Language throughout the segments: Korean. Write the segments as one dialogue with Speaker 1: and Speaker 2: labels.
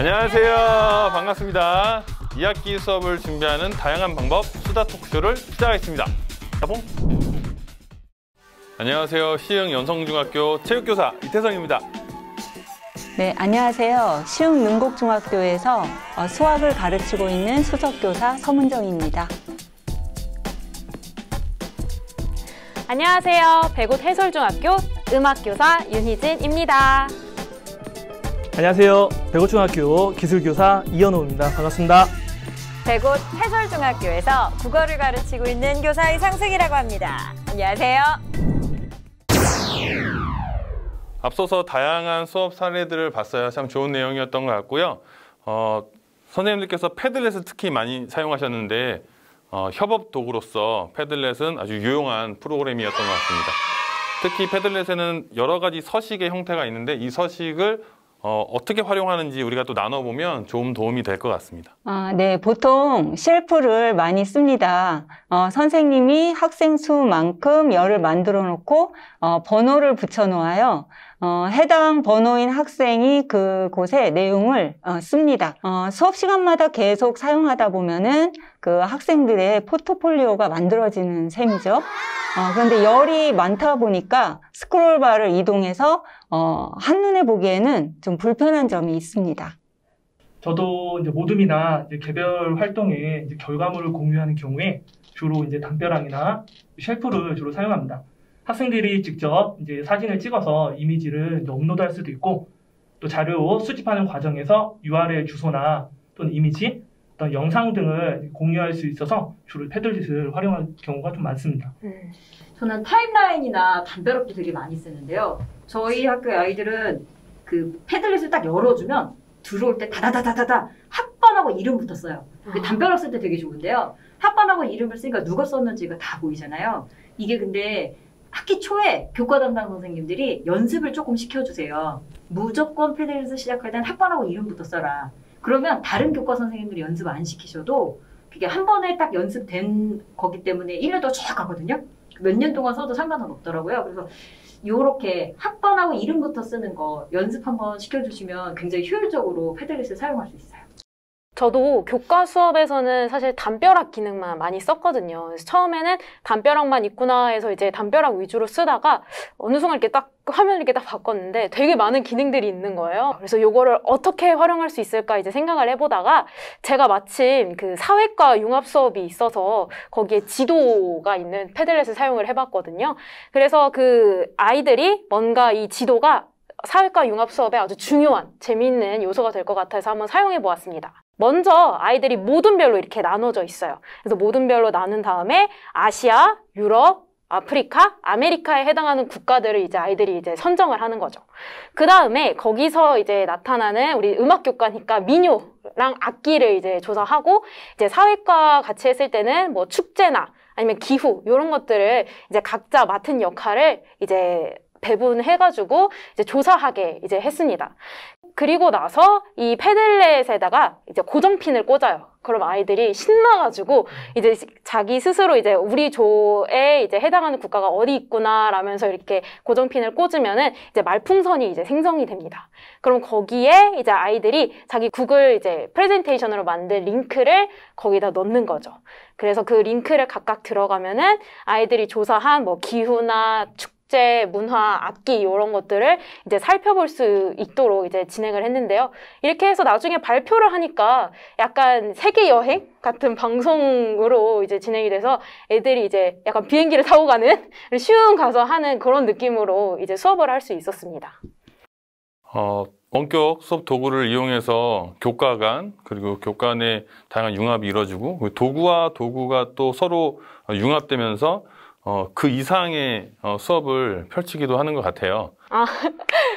Speaker 1: 안녕하세요. 반갑습니다. 2학기 수업을 준비하는 다양한 방법 수다 토크쇼를 시작하겠습니다. 따봉! 안녕하세요. 시흥 연성중학교 체육교사 이태성입니다.
Speaker 2: 네, 안녕하세요. 시흥 능곡중학교에서 수학을 가르치고 있는 수석교사 서문정입니다.
Speaker 3: 안녕하세요. 백옷 해솔중학교 음악교사 윤희진입니다.
Speaker 4: 안녕하세요. 백옷중학교 기술교사 이현호입니다. 반갑습니다.
Speaker 5: 백옷 해솔중학교에서 국어를 가르치고 있는 교사 이상승이라고 합니다. 안녕하세요.
Speaker 1: 앞서서 다양한 수업 사례들을 봤어요. 참 좋은 내용이었던 것 같고요. 선생님들께서 패들렛을 특히 많이 사용하셨는데 협업 도구로서 패들렛은 아주 유용한 프로그램이었던 것 같습니다. 특히 패들렛에는 여러 가지 서식의 형태가 있는데 이 서식을 어떻게 활용하는지 우리가 또 나눠보면 좋은 도움이 될 것 같습니다.
Speaker 2: 네, 보통 셀프를 많이 씁니다. 선생님이 학생 수만큼 열을 만들어 놓고 번호를 붙여 놓아요. 해당 번호인 학생이 그곳에 내용을 씁니다. 수업 시간마다 계속 사용하다 보면은 그 학생들의 포트폴리오가 만들어지는 셈이죠. 그런데 열이 많다 보니까 스크롤바를 이동해서 한눈에 보기에는 좀 불편한 점이 있습니다.
Speaker 4: 저도 이제 모둠이나 개별 활동의 결과물을 공유하는 경우에 주로 담벼락이나 쉘프를 주로 사용합니다. 학생들이 직접 사진을 찍어서 이미지를 업로드할 수도 있고, 또 자료 수집하는 과정에서 URL 주소나 또는 이미지, 어떤 영상 등을 공유할 수 있어서 주로 패들렛을 활용하는 경우가 좀 많습니다.
Speaker 6: 저는 타임라인이나 담벼락도 되게 많이 쓰는데요. 저희 학교의 아이들은 그 패들렛을 딱 열어주면 들어올 때 다다다다다다 학번하고 이름부터 써요. 그 담벼락 쓸 때 되게 좋은데요. 학번하고 이름을 쓰니까 누가 썼는지가 다 보이잖아요. 이게 근데 학기 초에 교과 담당 선생님들이 연습을 조금 시켜주세요. 무조건 패들렛을 시작할 땐 학번하고 이름부터 써라. 그러면 다른 교과 선생님들이 연습 안 시키셔도 그게 한 번에 딱 연습된 거기 때문에 1년도 쭉 가거든요. 몇 년 동안 써도 상관은 없더라고요. 그래서 요렇게 학번하고 이름부터 쓰는 거 연습 한번 시켜주시면 굉장히 효율적으로 패들렛을 사용할 수 있어요.
Speaker 3: 저도 교과 수업에서는 사실 담벼락 기능만 많이 썼거든요. 그래서 처음에는 담벼락만 있구나 해서 이제 담벼락 위주로 쓰다가 어느 순간 이렇게 딱 화면을 이렇게 딱 바꿨는데 되게 많은 기능들이 있는 거예요. 그래서 요거를 어떻게 활용할 수 있을까 이제 생각을 해보다가 제가 마침 그 사회과 융합 수업이 있어서 거기에 지도가 있는 패들렛을 사용을 해봤거든요. 그래서 그 아이들이 뭔가 이 지도가 사회과 융합 수업에 아주 중요한 재미있는 요소가 될 것 같아서 한번 사용해 보았습니다. 먼저 아이들이 모둠별로 이렇게 나눠져 있어요. 그래서 모둠별로 나눈 다음에 아시아, 유럽, 아프리카, 아메리카에 해당하는 국가들을 이제 아이들이 이제 선정을 하는 거죠. 그 다음에 거기서 이제 나타나는 우리 음악교과니까 민요랑 악기를 이제 조사하고 이제 사회과 같이 했을 때는 뭐 축제나 아니면 기후 이런 것들을 이제 각자 맡은 역할을 이제 배분해가지고 이제 조사하게 이제 했습니다. 그리고 나서 이 패들렛에다가 이제 고정핀을 꽂아요. 그럼 아이들이 신나가지고 이제 자기 스스로 이제 우리 조에 이제 해당하는 국가가 어디 있구나 라면서 이렇게 고정핀을 꽂으면은 이제 말풍선이 이제 생성이 됩니다. 그럼 거기에 이제 아이들이 자기 구글 이제 프레젠테이션으로 만든 링크를 거기다 넣는 거죠. 그래서 그 링크를 각각 들어가면은 아이들이 조사한 뭐 기후나 축제, 문화, 악기 이런 것들을 이제 살펴볼 수 있도록 이제 진행을 했는데요. 이렇게 해서 나중에 발표를 하니까 약간 세계 여행 같은 방송으로 이제 진행이 돼서 애들이 이제 약간 비행기를 타고 가는 슝 가서 하는 그런 느낌으로 이제 수업을 할 수 있었습니다.
Speaker 1: 원격 수업 도구를 이용해서 교과 간 그리고 교과 내 다양한 융합이 이루어지고 도구와 도구가 또 서로 융합되면서 그 이상의 수업을 펼치기도 하는 것 같아요.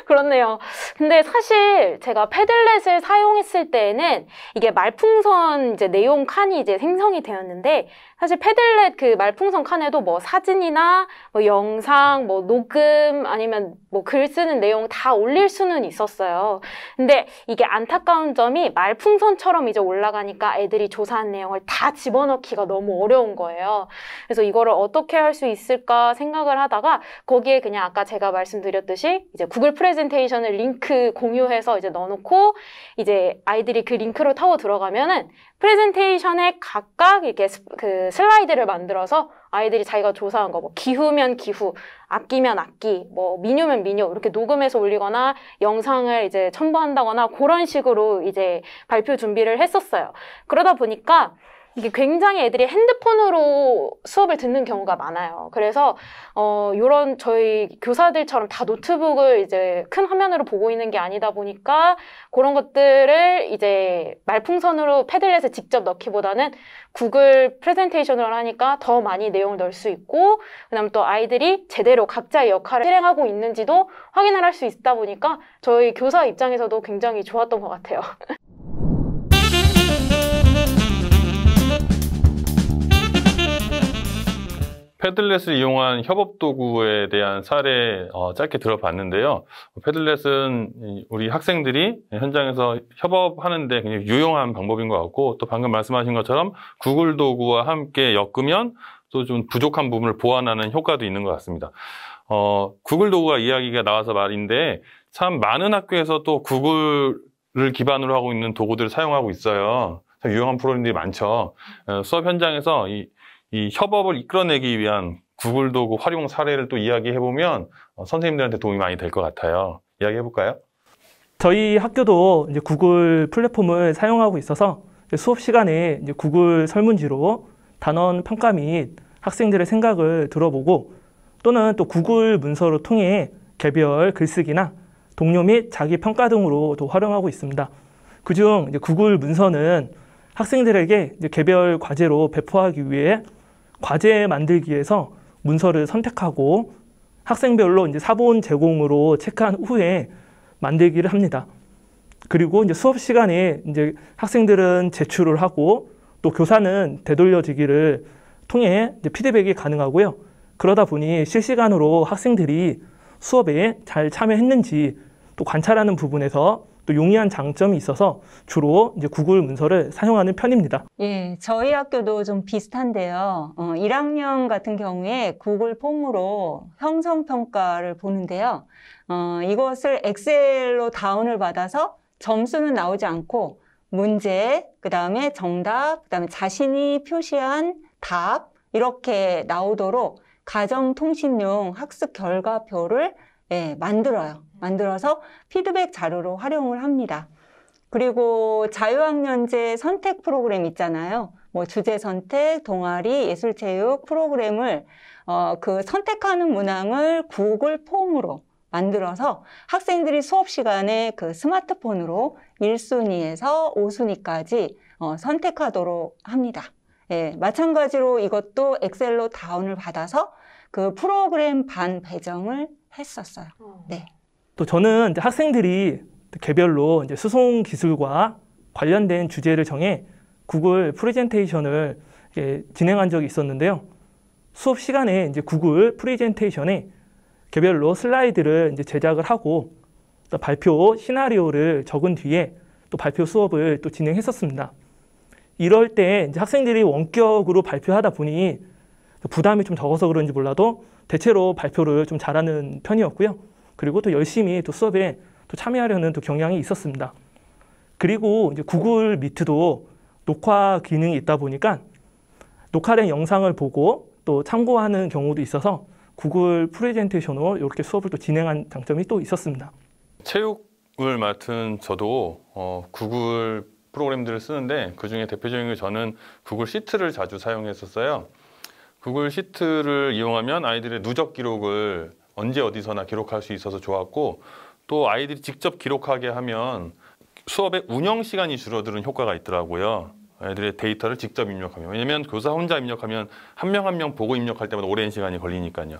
Speaker 3: 그렇네요. 근데 사실 제가 패들렛을 사용했을 때에는 이게 말풍선 이제 내용 칸이 이제 생성이 되었는데 사실 패들렛 그 말풍선 칸에도 뭐 사진이나 뭐 영상, 뭐 녹음 아니면 뭐 글 쓰는 내용 다 올릴 수는 있었어요. 근데 이게 안타까운 점이 말풍선처럼 이제 올라가니까 애들이 조사한 내용을 다 집어넣기가 너무 어려운 거예요. 그래서 이거를 어떻게 할 수 있을까 생각을 하다가 거기에 그냥 아까 제가 말씀드렸듯이 이제 구글 프레젠테이션을 링크 공유해서 이제 넣어놓고 이제 아이들이 그 링크로 타고 들어가면은 프레젠테이션에 각각 이렇게 그 슬라이드를 만들어서 아이들이 자기가 조사한 거, 뭐 기후면 기후, 악기면 악기, 뭐 민요면 민요 이렇게 녹음해서 올리거나 영상을 이제 첨부한다거나 그런 식으로 이제 발표 준비를 했었어요. 그러다 보니까 이게 굉장히 애들이 핸드폰으로 수업을 듣는 경우가 많아요. 그래서 요런 저희 교사들처럼 다 노트북을 이제 큰 화면으로 보고 있는 게 아니다 보니까 그런 것들을 이제 말풍선으로 패들렛에 직접 넣기보다는 구글 프레젠테이션을 하니까 더 많이 내용을 넣을 수 있고, 그다음 또 아이들이 제대로 각자의 역할을 실행하고 있는지도 확인을 할 수 있다 보니까 저희 교사 입장에서도 굉장히 좋았던 것 같아요.
Speaker 1: 패들렛을 이용한 협업 도구에 대한 사례 짧게 들어봤는데요. 패들렛은 우리 학생들이 현장에서 협업하는데 굉장히 유용한 방법인 것 같고, 또 방금 말씀하신 것처럼 구글 도구와 함께 엮으면 또 좀 부족한 부분을 보완하는 효과도 있는 것 같습니다. 구글 도구가 이야기가 나와서 말인데, 참 많은 학교에서 또 구글을 기반으로 하고 있는 도구들을 사용하고 있어요. 참 유용한 프로그램들이 많죠. 수업 현장에서 이 협업을 이끌어내기 위한 구글 도구 활용 사례를 또 이야기해보면 선생님들한테 도움이 많이 될 것 같아요. 이야기해볼까요?
Speaker 4: 저희 학교도 이제 구글 플랫폼을 사용하고 있어서 수업 시간에 이제 구글 설문지로 단원 평가 및 학생들의 생각을 들어보고, 또는 또 구글 문서를 통해 개별 글쓰기나 동료 및 자기 평가 등으로 또 활용하고 있습니다. 그중 이제 구글 문서는 학생들에게 이제 개별 과제로 배포하기 위해 과제 만들기에서 문서를 선택하고 학생별로 이제 사본 제공으로 체크한 후에 만들기를 합니다. 그리고 이제 수업 시간에 이제 학생들은 제출을 하고, 또 교사는 되돌려지기를 통해 이제 피드백이 가능하고요. 그러다 보니 실시간으로 학생들이 수업에 잘 참여했는지 또 관찰하는 부분에서 또 용이한 장점이 있어서 주로 이제 구글 문서를 사용하는 편입니다.
Speaker 2: 예, 저희 학교도 좀 비슷한데요. 1학년 같은 경우에 구글 폼으로 형성평가를 보는데요. 이것을 엑셀로 다운을 받아서 점수는 나오지 않고 문제, 그 다음에 정답, 그 다음에 자신이 표시한 답 이렇게 나오도록 가정통신용 학습 결과표를 만들어요. 만들어서 피드백 자료로 활용을 합니다. 그리고 자유학년제 선택 프로그램 있잖아요. 뭐 주제 선택, 동아리, 예술체육 프로그램을 그 선택하는 문항을 구글 폼으로 만들어서 학생들이 수업 시간에 그 스마트폰으로 1순위에서 5순위까지 선택하도록 합니다. 예, 마찬가지로 이것도 엑셀로 다운을 받아서 그 프로그램 반 배정을 했었어요. 네.
Speaker 4: 또 저는 이제 학생들이 개별로 이제 수송 기술과 관련된 주제를 정해 구글 프레젠테이션을 진행한 적이 있었는데요. 수업 시간에 이제 구글 프레젠테이션에 개별로 슬라이드를 이제 제작을 하고 또 발표 시나리오를 적은 뒤에 또 발표 수업을 또 진행했었습니다. 이럴 때 이제 학생들이 원격으로 발표하다 보니 부담이 좀 적어서 그런지 몰라도 대체로 발표를 좀 잘하는 편이었고요. 그리고 또 열심히 또 수업에 또 참여하려는 또 경향이 있었습니다. 그리고 이제 구글 미트도 녹화 기능이 있다 보니까 녹화된 영상을 보고 또 참고하는 경우도 있어서 구글 프레젠테이션으로 이렇게 수업을 또 진행한 장점이 또 있었습니다.
Speaker 1: 체육을 맡은 저도 구글 프로그램들을 쓰는데, 그중에 대표적인 게 저는 구글 시트를 자주 사용했었어요. 구글 시트를 이용하면 아이들의 누적 기록을 언제 어디서나 기록할 수 있어서 좋았고, 또 아이들이 직접 기록하게 하면 수업의 운영 시간이 줄어드는 효과가 있더라고요. 아이들의 데이터를 직접 입력하면. 왜냐면 교사 혼자 입력하면 한 명 한 명 보고 입력할 때마다 오랜 시간이 걸리니까요.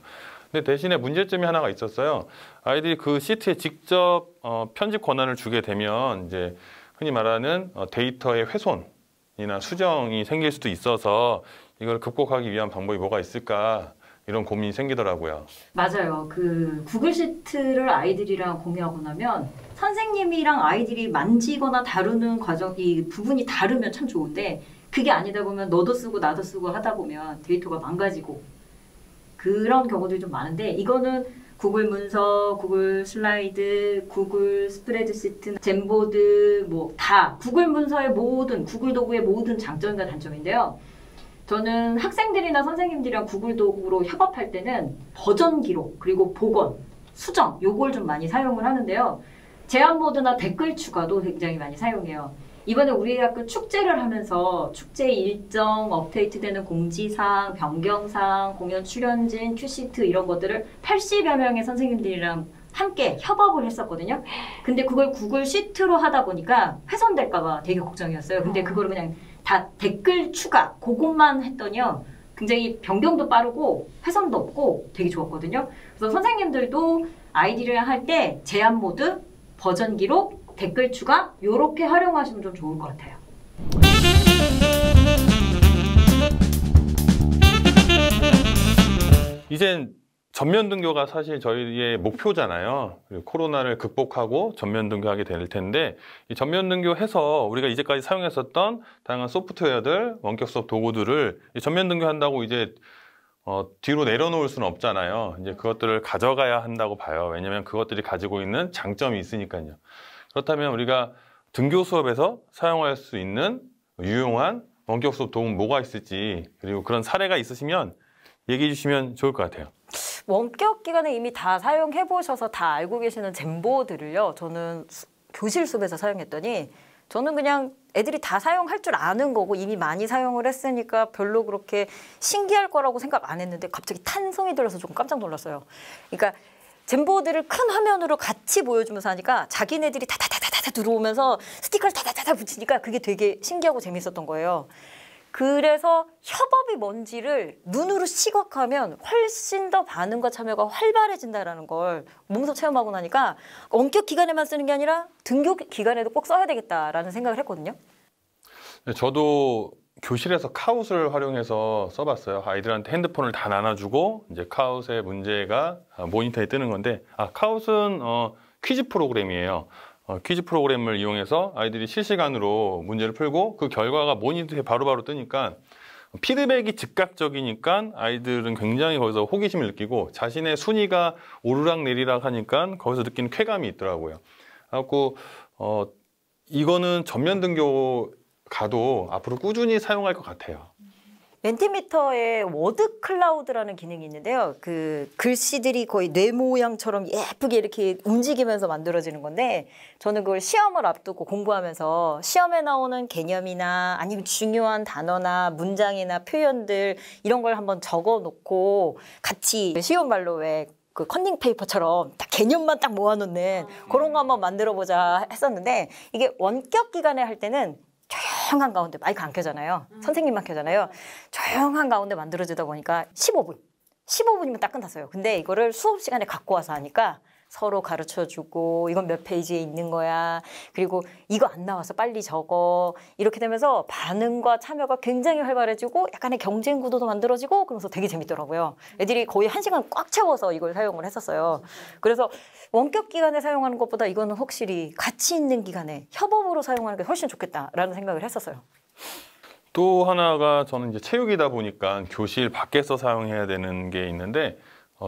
Speaker 1: 근데 대신에 문제점이 하나가 있었어요. 아이들이 그 시트에 직접 편집 권한을 주게 되면 이제 흔히 말하는 데이터의 훼손이나 수정이 생길 수도 있어서 이걸 극복하기 위한 방법이 뭐가 있을까, 이런 고민이 생기더라고요.
Speaker 6: 맞아요. 그 구글 시트를 아이들이랑 공유하고 나면 선생님이랑 아이들이 만지거나 다루는 과정이 부분이 다르면 참 좋은데, 그게 아니다 보면 너도 쓰고 나도 쓰고 하다 보면 데이터가 망가지고 그런 경우들이 좀 많은데, 이거는 구글 문서, 구글 슬라이드, 구글 스프레드시트, 젠보드 뭐 다 구글 문서의 모든 구글 도구의 모든 장점과 단점인데요. 저는 학생들이나 선생님들이랑 구글 도구로 협업할 때는 버전 기록 그리고 복원, 수정 요걸 좀 많이 사용을 하는데요. 제안 모드나 댓글 추가도 굉장히 많이 사용해요. 이번에 우리 학교 축제를 하면서 축제 일정, 업데이트되는 공지사항, 변경사항, 공연 출연진, 큐시트 이런 것들을 80여 명의 선생님들이랑 함께 협업을 했었거든요. 근데 그걸 구글 시트로 하다 보니까 훼손될까 봐 되게 걱정이었어요. 근데 그거를 그냥 다 댓글 추가, 그것만 했더니요. 굉장히 변경도 빠르고 훼손도 없고 되게 좋았거든요. 그래서 선생님들도 아이디를 할 때 제안 모드, 버전 기록, 댓글 추가 요렇게 활용하시면 좀 좋을 것 같아요.
Speaker 1: 이젠 전면 등교가 사실 저희의 목표잖아요. 그리고 코로나를 극복하고 전면 등교하게 될 텐데 이 전면 등교해서 우리가 이제까지 사용했었던 다양한 소프트웨어들, 원격 수업 도구들을 전면 등교한다고 이제 뒤로 내려놓을 수는 없잖아요. 이제 그것들을 가져가야 한다고 봐요. 왜냐하면 그것들이 가지고 있는 장점이 있으니까요. 그렇다면 우리가 등교 수업에서 사용할 수 있는 유용한 원격 수업 도구는 뭐가 있을지 그리고 그런 사례가 있으시면 얘기해 주시면 좋을 것 같아요.
Speaker 5: 원격 기간에 이미 다 사용해 보셔서 다 알고 계시는 젠보들을요. 저는 교실 수업에서 사용했더니 저는 그냥 애들이 다 사용할 줄 아는 거고 이미 많이 사용을 했으니까 별로 그렇게 신기할 거라고 생각 안 했는데 갑자기 탄성이 들어서 조금 깜짝 놀랐어요. 그러니까 젠보드를 큰 화면으로 같이 보여주면서 하니까 자기네들이 다다다다다 들어오면서 스티커를 다다다다 붙이니까 그게 되게 신기하고 재밌었던 거예요. 그래서 협업이 뭔지를 눈으로 시각하면 훨씬 더 반응과 참여가 활발해진다는 걸 몸소 체험하고 나니까 원격 기간에만 쓰는 게 아니라 등교 기간에도 꼭 써야 되겠다라는 생각을 했거든요.
Speaker 1: 저도 교실에서 카웃을 활용해서 써봤어요. 아이들한테 핸드폰을 다 나눠주고 이제 카웃의 문제가 모니터에 뜨는 건데 카웃은 퀴즈 프로그램이에요. 퀴즈 프로그램을 이용해서 아이들이 실시간으로 문제를 풀고 그 결과가 모니터에 바로바로 뜨니까 피드백이 즉각적이니까 아이들은 굉장히 거기서 호기심을 느끼고 자신의 순위가 오르락 내리락 하니까 거기서 느끼는 쾌감이 있더라고요. 그래갖고 이거는 전면 등교 가도 앞으로 꾸준히 사용할 것 같아요.
Speaker 5: 멘티미터에 워드 클라우드라는 기능이 있는데요. 그 글씨들이 거의 뇌 모양처럼 예쁘게 이렇게 움직이면서 만들어지는 건데 저는 그걸 시험을 앞두고 공부하면서 시험에 나오는 개념이나 아니면 중요한 단어나 문장이나 표현들 이런 걸 한번 적어 놓고 같이 쉬운 말로 왜 그 컨닝 페이퍼처럼 딱 개념만 딱 모아놓는 그런 거 한번 만들어보자 했었는데 이게 원격 기간에 할 때는 조용한 가운데 마이크 안 켜잖아요. 선생님만 켜잖아요. 조용한 가운데 만들어지다 보니까 15분이면 딱 끝났어요. 근데 이거를 수업 시간에 갖고 와서 하니까 서로 가르쳐주고 이건 몇 페이지에 있는 거야. 그리고 이거 안 나와서 빨리 적어. 이렇게 되면서 반응과 참여가 굉장히 활발해지고 약간의 경쟁 구도도 만들어지고 그러면서 되게 재밌더라고요. 애들이 거의 1시간 꽉 채워서 이걸 사용을 했었어요. 그래서 원격 기간에 사용하는 것보다 이거는 확실히 가치 있는 기간에 협업으로 사용하는 게 훨씬 좋겠다라는 생각을 했었어요.
Speaker 1: 또 하나가 저는 이제 체육이다 보니까 교실 밖에서 사용해야 되는 게 있는데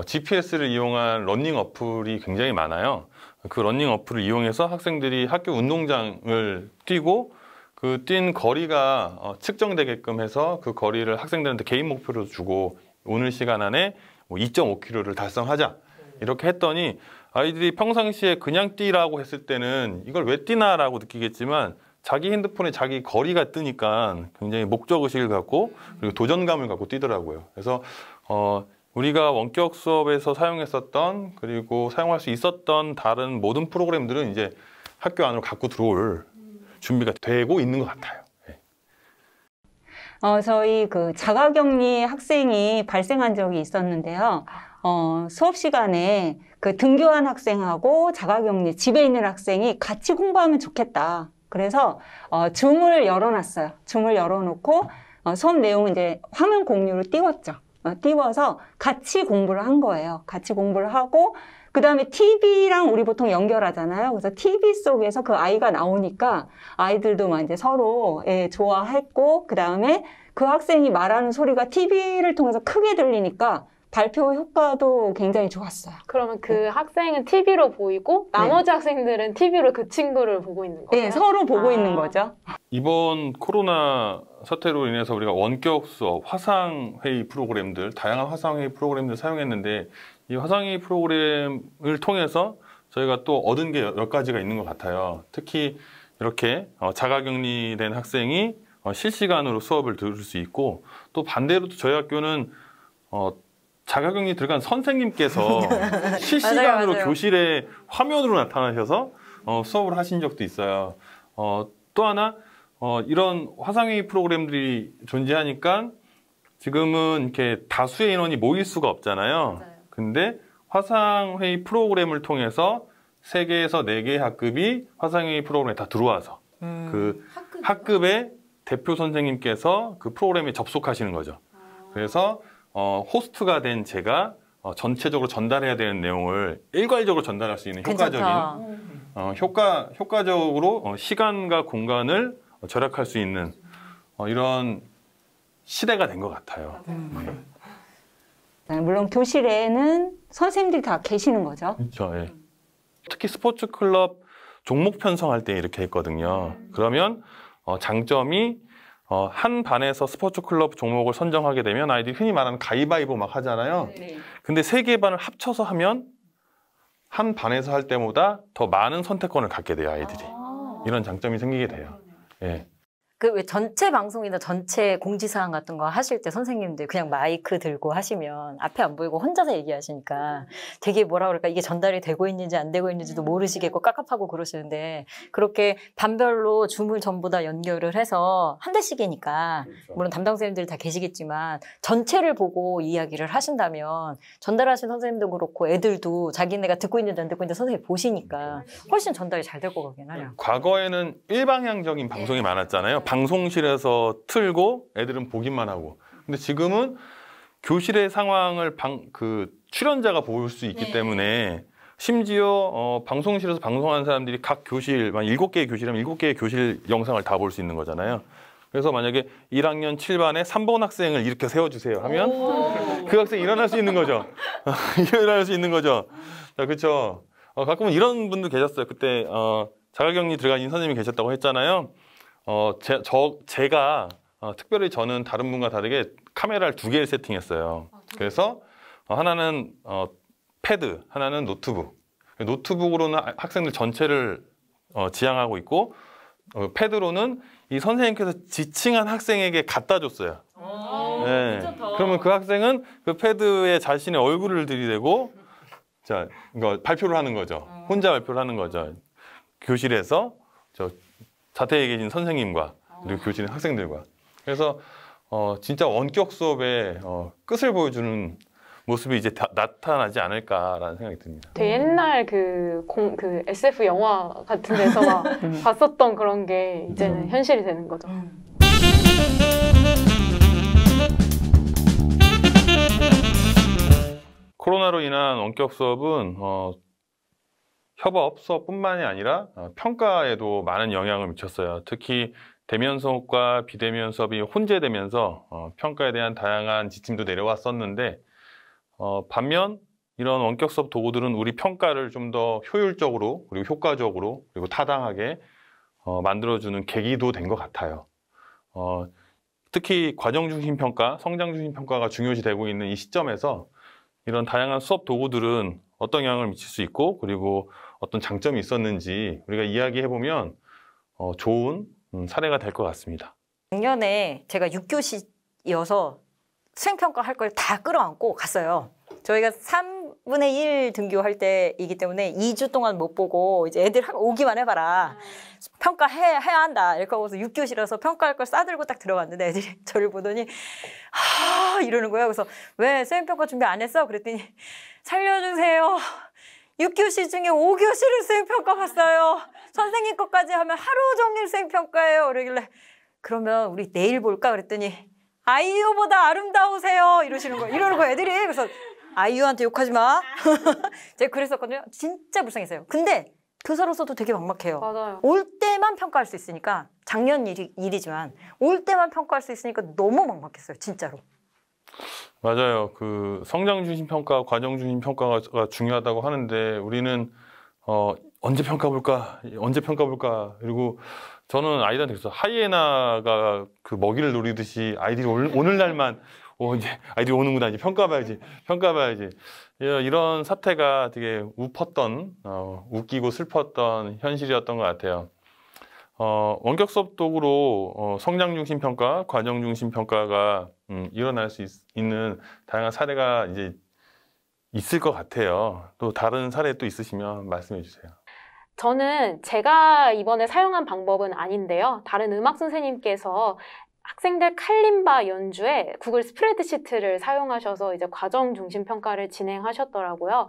Speaker 1: GPS를 이용한 러닝 어플이 굉장히 많아요. 그 러닝 어플을 이용해서 학생들이 학교 운동장을 뛰고 그 뛴 거리가 측정되게끔 해서 그 거리를 학생들한테 개인 목표로 주고 오늘 시간 안에 2.5km를 달성하자 이렇게 했더니 아이들이 평상시에 그냥 뛰라고 했을 때는 이걸 왜 뛰나라고 느끼겠지만 자기 핸드폰에 자기 거리가 뜨니까 굉장히 목적의식을 갖고 그리고 도전감을 갖고 뛰더라고요. 그래서 우리가 원격 수업에서 사용했었던 그리고 사용할 수 있었던 다른 모든 프로그램들은 이제 학교 안으로 갖고 들어올 준비가 되고 있는 것 같아요. 네.
Speaker 2: 저희 그 자가격리 학생이 발생한 적이 있었는데요. 수업 시간에 그 등교한 학생하고 자가격리 집에 있는 학생이 같이 공부하면 좋겠다. 그래서 줌을 열어놨어요. 줌을 열어놓고 수업 내용은 이제 화면 공유를 띄웠죠. 띄워서 같이 공부를 한 거예요. 같이 공부를 하고 그 다음에 TV랑 우리 보통 연결하잖아요. 그래서 TV 속에서 그 아이가 나오니까 아이들도 막 이제 서로 좋아했고 그 다음에 그 학생이 말하는 소리가 TV를 통해서 크게 들리니까 발표 효과도 굉장히 좋았어요.
Speaker 3: 그러면 그 학생은 TV로 보이고 나머지 학생들은 TV로 그 친구를 보고 있는 거예요?
Speaker 2: 네, 서로 보고 있는 거죠.
Speaker 1: 이번 코로나 사태로 인해서 우리가 원격 수업, 화상회의 프로그램들, 다양한 화상회의 프로그램들 사용했는데 이 화상회의 프로그램을 통해서 저희가 또 얻은 게 몇 가지가 있는 것 같아요. 특히 이렇게 자가격리된 학생이 실시간으로 수업을 들을 수 있고 또 반대로 저희 학교는 자가격리 들어간 선생님께서 실시간으로
Speaker 5: 맞아요.
Speaker 1: 교실에 화면으로 나타나셔서 수업을 하신 적도 있어요. 또 하나 이런 화상회의 프로그램들이 존재하니까 지금은 이렇게 다수의 인원이 모일 수가 없잖아요. 근데 화상회의 프로그램을 통해서 3개에서 4개의 학급이 화상회의 프로그램에 다 들어와서 그 학급의 대표 선생님께서 그 프로그램에 접속하시는 거죠. 그래서 호스트가 된 제가 전체적으로 전달해야 되는 내용을 일괄적으로 전달할 수 있는 효과적으로 시간과 공간을 절약할 수 있는 이런 시대가 된 것 같아요.
Speaker 2: 물론 교실에는 선생님들이 다 계시는 거죠.
Speaker 1: 그렇죠. 예. 특히 스포츠 클럽 종목 편성할 때 이렇게 했거든요. 그러면 장점이 한 반에서 스포츠 클럽 종목을 선정하게 되면 아이들이 흔히 말하는 가위바위보 막 하잖아요. 근데 3개 반을 합쳐서 하면 한 반에서 할 때보다 더 많은 선택권을 갖게 돼요, 아이들이. 이런 장점이 생기게 돼요. 예.
Speaker 5: 그 왜 전체 방송이나 전체 공지사항 같은 거 하실 때 선생님들 그냥 마이크 들고 하시면 앞에 안 보이고 혼자서 얘기하시니까 되게 뭐라 그럴까 이게 전달이 되고 있는지 안 되고 있는지도 모르시겠고 깝깝하고 그러시는데 그렇게 반별로 줌을 전부 다 연결을 해서 한 대씩이니까 물론 담당 선생님들이 다 계시겠지만 전체를 보고 이야기를 하신다면 전달하신 선생님도 그렇고 애들도 자기네가 듣고 있는지 안 듣고 있는지 선생님이 보시니까 훨씬 전달이 잘 될 것 같긴 하네요.
Speaker 1: 과거에는 일방향적인 방송이 많았잖아요. 방송실에서 틀고 애들은 보기만 하고. 근데 지금은 교실의 상황을 출연자가 볼 수 있기 때문에 심지어 방송실에서 방송하는 사람들이 각 교실, 7개의 교실이면 7개의 교실 영상을 다 볼 수 있는 거잖아요. 그래서 만약에 1학년 7반에 3번 학생을 이렇게 세워주세요 하면 그 학생이 일어날 수 있는 거죠. 일어날 수 있는 거죠. 자, 그렇죠. 가끔은 이런 분도 계셨어요. 그때 자가격리 들어간 선생님이 계셨다고 했잖아요. 제가 특별히 저는 다른 분과 다르게 카메라를 2개를 세팅했어요. 그래서 하나는 패드, 하나는 노트북. 노트북으로는 학생들 전체를 지향하고 있고 패드로는 이 선생님께서 지칭한 학생에게 갖다 줬어요. 네. 그러면 그 학생은 그 패드에 자신의 얼굴을 들이대고 자, 이거 발표를 하는 거죠. 혼자 발표를 하는 거죠. 교실에서 자택에 계신 선생님과 그리고 교실의 학생들과. 그래서 진짜 원격 수업의 끝을 보여주는 모습이 이제 나타나지 않을까라는 생각이 듭니다.
Speaker 3: 되게 옛날 그 SF 영화 같은 데서 막 봤었던 그런 게 이제는 현실이 되는 거죠.
Speaker 1: 코로나로 인한 원격 수업은 협업 수업뿐만이 아니라 평가에도 많은 영향을 미쳤어요. 특히 대면 수업과 비대면 수업이 혼재되면서 평가에 대한 다양한 지침도 내려왔었는데 반면 이런 원격 수업 도구들은 우리 평가를 좀 더 효율적으로 그리고 효과적으로 그리고 타당하게 만들어주는 계기도 된 것 같아요. 특히 과정 중심 평가, 성장 중심 평가가 중요시 되고 있는 이 시점에서 이런 다양한 수업 도구들은 어떤 영향을 미칠 수 있고 그리고 어떤 장점이 있었는지 우리가 이야기해보면 좋은 사례가 될 것 같습니다.
Speaker 5: 작년에 제가 6교시여서 수행평가 할 걸 다 끌어안고 갔어요. 저희가 3분의 1 등교할 때이기 때문에 2주 동안 못 보고 이제 애들 오기만 해봐라. 평가해야 한다. 이렇게 하고서 6교시라서 평가할 걸 싸들고 딱 들어갔는데 애들이 저를 보더니 이러는 거예요. 그래서 왜 수행평가 준비 안 했어? 그랬더니 살려주세요. 6교시 중에 5교시를 수행평가 봤어요. 선생님 것까지 하면 하루 종일 수행평가예요. 그러길래 그러면 우리 내일 볼까? 그랬더니 아이유보다 아름다우세요. 이러시는 거예요. 이러는 거예요, 애들이. 그래서 아이유한테 욕하지 마. 제가 그랬었거든요. 진짜 불쌍했어요. 근데 교사로서도 되게 막막해요.
Speaker 3: 맞아요.
Speaker 5: 올 때만 평가할 수 있으니까 작년 일이지만 올 때만 평가할 수 있으니까 너무 막막했어요. 진짜로.
Speaker 1: 맞아요. 그 성장 중심 평가, 과정 중심 평가가 중요하다고 하는데 우리는 언제 평가 볼까? 언제 평가 볼까? 그리고 저는 아이들한테 그래서 하이에나가 그 먹이를 노리듯이 아이들이 오는 날만 이제 아이들이 오는구나, 이제 평가봐야지. 이런 사태가 되게 웃기고 슬펐던 현실이었던 것 같아요. 원격 수업 도구로 성장 중심 평가, 과정 중심 평가가 일어날 수 있는 다양한 사례가 이제 있을 것 같아요. 또 다른 사례 또 있으시면 말씀해 주세요.
Speaker 3: 저는 제가 이번에 사용한 방법은 아닌데요. 다른 음악 선생님께서 학생들 칼림바 연주에 구글 스프레드시트를 사용하셔서 이제 과정 중심 평가를 진행하셨더라고요.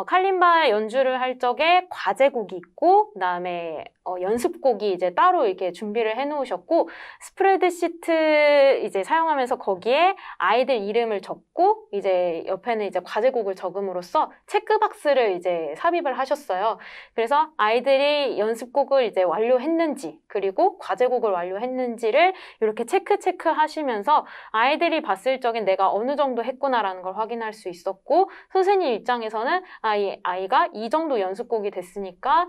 Speaker 3: 칼림바 연주를 할 적에 과제곡이 있고, 그다음에 연습곡이 이제 따로 이렇게 준비를 해놓으셨고, 스프레드시트 이제 사용하면서 거기에 아이들 이름을 적고, 이제 옆에는 이제 과제곡을 적음으로써 체크박스를 이제 삽입을 하셨어요. 그래서 아이들이 연습곡을 이제 완료했는지, 그리고 과제곡을 완료했는지를 이렇게 체크 하시면서 아이들이 봤을 적엔 내가 어느 정도 했구나라는 걸 확인할 수 있었고, 선생님 입장에서는 아이가 이 정도 연습곡이 됐으니까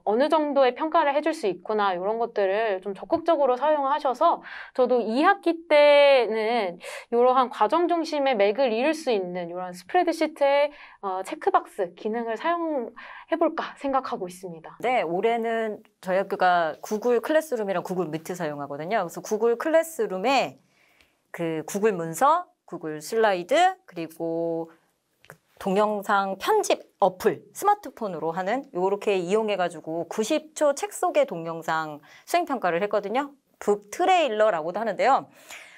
Speaker 3: 어느 정도의 평가를 해줄 수 있구나, 이런 것들을 좀 적극적으로 사용하셔서 저도 2학기 때는 이러한 과정 중심의 맥을 이룰 수 있는 이런 스프레드시트의 체크박스 기능을 사용해볼까 생각하고 있습니다.
Speaker 5: 네, 올해는 저희 학교가 구글 클래스룸이랑 구글 미트 사용하거든요. 그래서 구글 클래스룸에 그 구글 문서, 구글 슬라이드, 그리고 동영상 편집 어플, 스마트폰으로 하는 요렇게 이용해가지고 90초 책 속의 동영상 수행평가를 했거든요. 북 트레일러라고도 하는데요.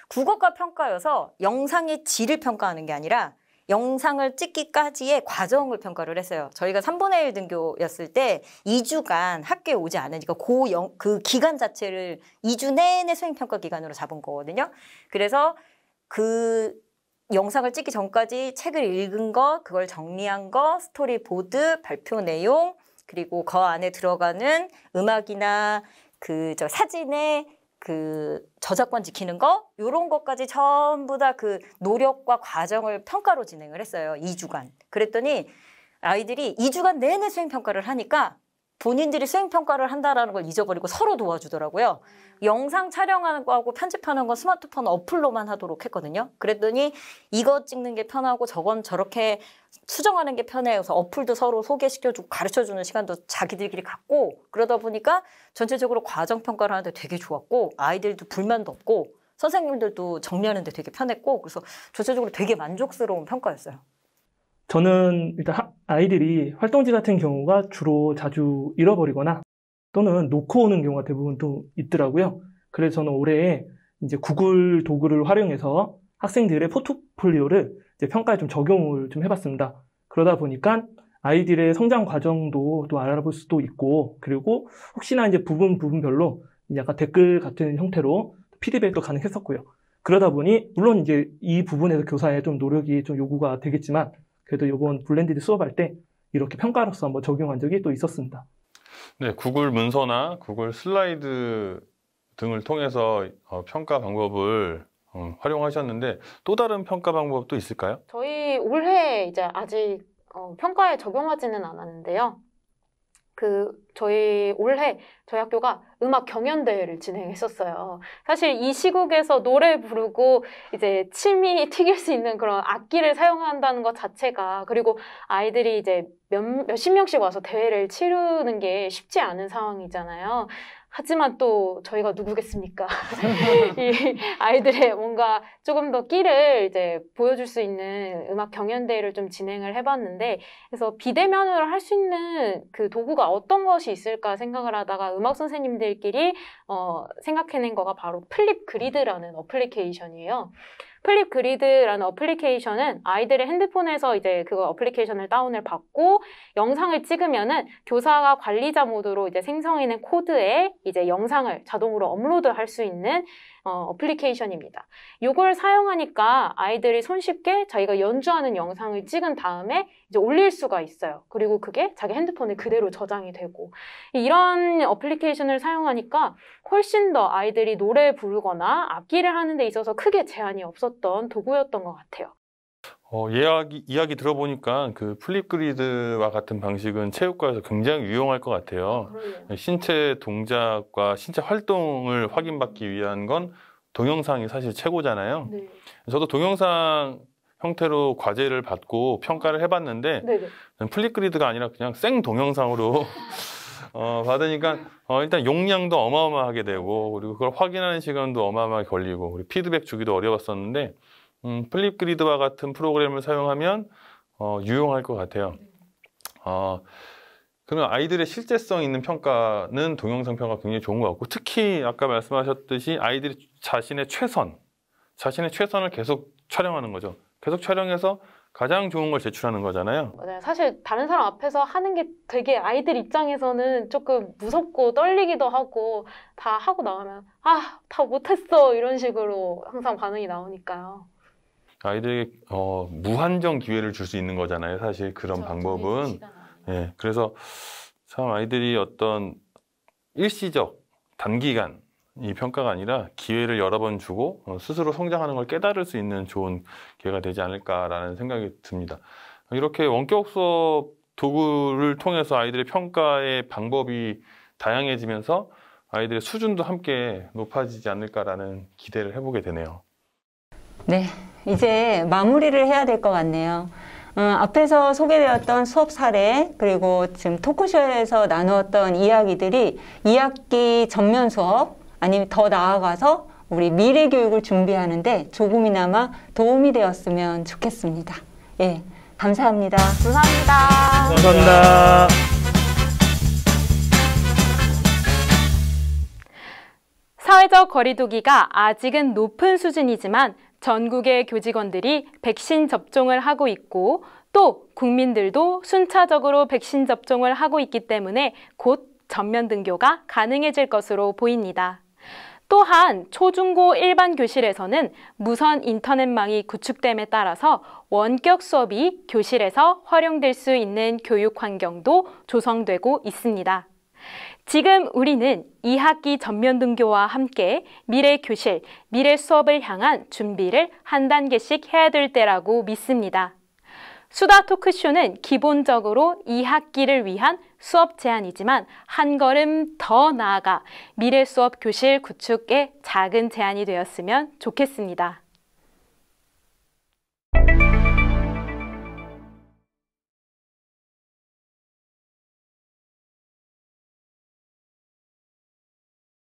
Speaker 5: 국어과 평가여서 영상의 질을 평가하는 게 아니라 영상을 찍기까지의 과정을 평가를 했어요. 저희가 3분의 1 등교였을 때 2주간 학교에 오지 않으니까 그 기간 자체를 2주 내내 수행평가 기간으로 잡은 거거든요. 그래서 그 영상을 찍기 전까지 책을 읽은 거, 그걸 정리한 거, 스토리보드, 발표 내용, 그리고 그 안에 들어가는 음악이나 사진의 저작권 지키는 거, 요런 것까지 전부 다 그 노력과 과정을 평가로 진행을 했어요. 2주간. 그랬더니 아이들이 2주간 내내 수행평가를 하니까 본인들이 수행평가를 한다라는 걸 잊어버리고 서로 도와주더라고요. 영상 촬영하는 거하고 편집하는 건 스마트폰 어플로만 하도록 했거든요. 그랬더니 이거 찍는 게 편하고 저건 저렇게 수정하는 게 편해요. 그래서 어플도 서로 소개시켜주고 가르쳐주는 시간도 자기들끼리 갖고, 그러다 보니까 전체적으로 과정평가를 하는데 되게 좋았고, 아이들도 불만도 없고, 선생님들도 정리하는데 되게 편했고, 그래서 전체적으로 되게 만족스러운 평가였어요.
Speaker 4: 저는 일단 아이들이 활동지 같은 경우가 주로 자주 잃어버리거나 또는 놓고 오는 경우가 대부분 또 있더라고요. 그래서 저는 올해 이제 구글 도구를 활용해서 학생들의 포트폴리오를 이제 평가에 좀 적용을 좀 해봤습니다. 그러다 보니까 아이들의 성장 과정도 또 알아볼 수도 있고, 그리고 혹시나 이제 부분별로 약간 댓글 같은 형태로 피드백도 가능했었고요. 그러다 보니 물론 이제 이 부분에서 교사의 좀 노력이 좀 요구가 되겠지만, 그래도 이번 블렌디드 수업할 때 이렇게 평가로서 한번 적용한 적이 또 있었습니다.
Speaker 1: 네, 구글 문서나 구글 슬라이드 등을 통해서 평가 방법을 활용하셨는데 또 다른 평가 방법도 있을까요?
Speaker 3: 저희 올해 이제 아직 평가에 적용하지는 않았는데요. 저희 올해 저희 학교가 음악 경연대회를 진행했었어요. 사실 이 시국에서 노래 부르고 이제 침이 튀길 수 있는 그런 악기를 사용한다는 것 자체가, 그리고 아이들이 이제 몇십 명씩 와서 대회를 치르는 게 쉽지 않은 상황이잖아요. 하지만 또 저희가 누구겠습니까? 이 아이들의 뭔가 조금 더 끼를 이제 보여줄 수 있는 음악 경연대회를 좀 진행을 해봤는데, 그래서 비대면으로 할 수 있는 그 도구가 어떤 것이 있을까 생각을 하다가 음악 선생님들끼리 생각해낸 거가 바로 플립그리드라는 어플리케이션이에요. 플립그리드라는 어플리케이션은 아이들의 핸드폰에서 이제 그 어플리케이션을 다운을 받고 영상을 찍으면은 교사가 관리자 모드로 이제 생성해낸 코드에 이제 영상을 자동으로 업로드할 수 있는 어플리케이션입니다. 이걸 사용하니까 아이들이 손쉽게 자기가 연주하는 영상을 찍은 다음에 이제 올릴 수가 있어요. 그리고 그게 자기 핸드폰에 그대로 저장이 되고, 이런 어플리케이션을 사용하니까 훨씬 더 아이들이 노래 부르거나 악기를 하는 데 있어서 크게 제한이 없었던 있었던 도구였던 것 같아요.
Speaker 1: 이야기 들어보니까 그 플립그리드와 같은 방식은 체육과에서 굉장히 유용할 것 같아요.
Speaker 3: 그러네요.
Speaker 1: 신체 동작과 신체 활동을 확인받기 위한 건 동영상이 사실 최고잖아요.
Speaker 3: 네.
Speaker 1: 저도 동영상 형태로 과제를 받고 평가를 해봤는데
Speaker 3: 네네.
Speaker 1: 플립그리드가 아니라 그냥 생 동영상으로 받으니까 일단 용량도 어마어마하게 되고 그리고 그걸 확인하는 시간도 어마어마하게 걸리고 그리고 피드백 주기도 어려웠었는데 플립그리드와 같은 프로그램을 사용하면 유용할 것 같아요. 그러면 아이들의 실제성 있는 평가는 동영상 평가 굉장히 좋은 것 같고 특히 아까 말씀하셨듯이 아이들이 자신의 최선을 계속 촬영하는 거죠. 계속 촬영해서 가장 좋은 걸 제출하는 거잖아요.
Speaker 3: 맞아요. 사실 다른 사람 앞에서 하는 게 되게 아이들 입장에서는 조금 무섭고 떨리기도 하고 다 하고 나오면 다 못했어 이런 식으로 항상 반응이 나오니까요.
Speaker 1: 아이들에게 무한정 기회를 줄 수 있는 거잖아요. 사실 그런
Speaker 3: 그렇죠.
Speaker 1: 방법은. 예, 그래서 참 아이들이 어떤 일시적 단기간 이 평가가 아니라 기회를 여러 번 주고 스스로 성장하는 걸 깨달을 수 있는 좋은 기회가 되지 않을까라는 생각이 듭니다. 이렇게 원격 수업 도구를 통해서 아이들의 평가의 방법이 다양해지면서 아이들의 수준도 함께 높아지지 않을까라는 기대를 해보게 되네요.
Speaker 2: 네, 이제 마무리를 해야 될 것 같네요. 앞에서 소개되었던 수업 사례 그리고 지금 토크쇼에서 나누었던 이야기들이 2학기 전면 수업 아니면 더 나아가서 우리 미래 교육을 준비하는데 조금이나마 도움이 되었으면 좋겠습니다. 예, 감사합니다.
Speaker 3: 감사합니다.
Speaker 4: 감사합니다.
Speaker 3: 사회적 거리두기가 아직은 높은 수준이지만 전국의 교직원들이 백신 접종을 하고 있고 또 국민들도 순차적으로 백신 접종을 하고 있기 때문에 곧 전면 등교가 가능해질 것으로 보입니다. 또한 초중고 일반 교실에서는 무선 인터넷망이 구축됨에 따라서 원격 수업이 교실에서 활용될 수 있는 교육 환경도 조성되고 있습니다. 지금 우리는 2학기 전면 등교와 함께 미래 교실, 미래 수업을 향한 준비를 한 단계씩 해야 될 때라고 믿습니다. 수다 토크쇼는 기본적으로 2학기를 위한 수업 제안이지만 한 걸음 더 나아가 미래 수업 교실 구축의 작은 제안이 되었으면 좋겠습니다.